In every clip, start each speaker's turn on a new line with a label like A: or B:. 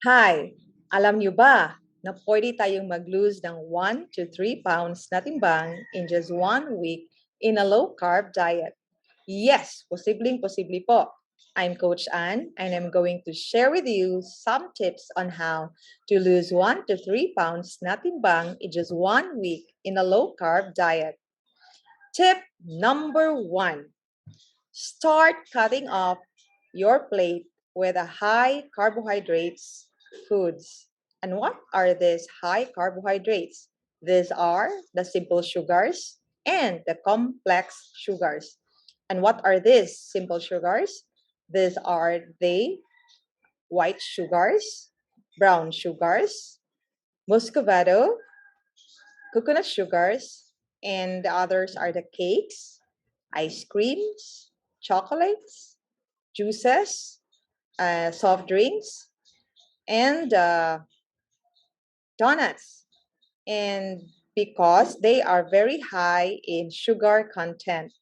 A: Hi! Alam niyo ba na pwede tayong mag-lose ng 1 to 3 pounds na timbang in just 1 week in a low-carb diet? Yes, posibleng-posible po. I'm Coach Ann and I'm going to share with you some tips on how to lose 1 to 3 pounds na timbang in just 1 week in a low-carb diet. Tip number 1. Start cutting off your plate with a high carbohydrates foods. And what are these high carbohydrates? These are the simple sugars and the complex sugars. And what are these simple sugars? These are the white sugars, brown sugars, muscovado, coconut sugars, and the others are the cakes, ice creams, chocolates, juices, soft drinks, and donuts. And because they are very high in sugar content.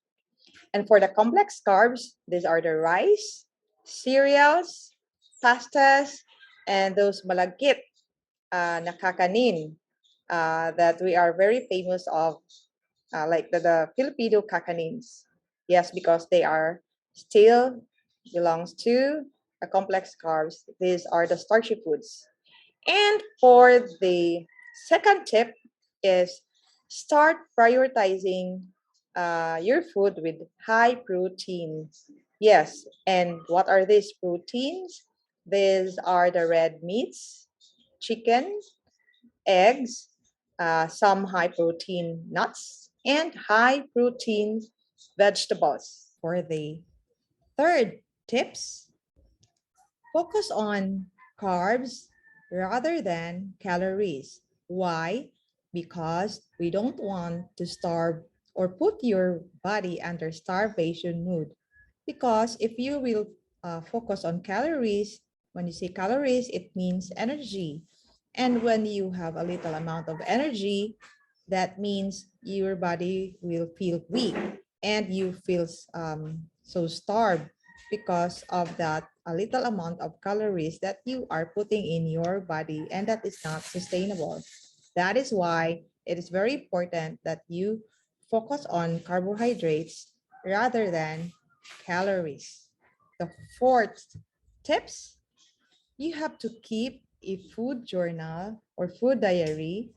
A: And for the complex carbs, these are the rice, cereals, pastas, and those malagkit na kakanin that we are very famous of, like the Filipino kakanins. Yes, because they are still belongs to a complex carbs. These are the starchy foods. And for the second tip is start prioritizing your food with high proteins. Yes, and what are these proteins? These are the red meats, chicken, eggs, some high protein nuts, and high protein vegetables. For the third tips, focus on carbs rather than calories. Why? Because we don't want to starve or put your body under starvation mood. Because if you will focus on calories, when you say calories, it means energy. And when you have a little amount of energy, that means your body will feel weak and you feel so starved because of that a little amount of calories that you are putting in your body, and that is not sustainable. That is why it is very important that you focus on carbohydrates rather than calories. The fourth tips, you have to keep a food journal or food diary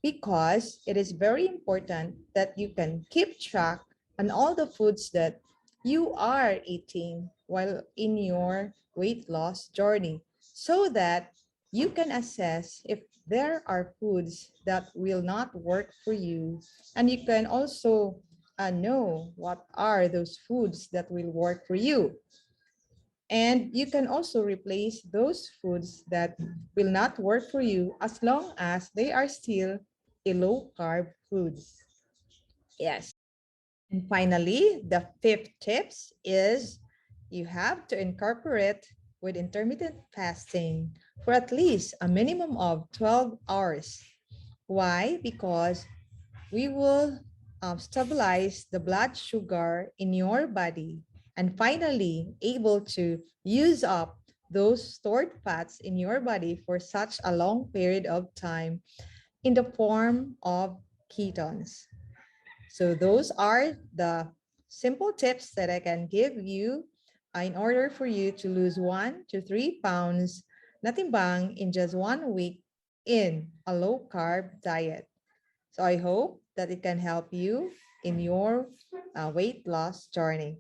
A: because it is very important that you can keep track on all the foods that you are eating while in your weight loss journey so that you can assess if there are foods that will not work for you, and you can also know what are those foods that will work for you. And you can also replace those foods that will not work for you as long as they are still a low carb foods. Yes. And finally, the fifth tips is you have to incorporate with intermittent fasting for at least a minimum of 12 hours. Why? Because we will stabilize the blood sugar in your body and finally able to use up those stored fats in your body for such a long period of time in the form of ketones. So those are the simple tips that I can give you in order for you to lose 1 to 3 pounds nothing bang in just 1 week in a low carb diet. So I hope that it can help you in your weight loss journey.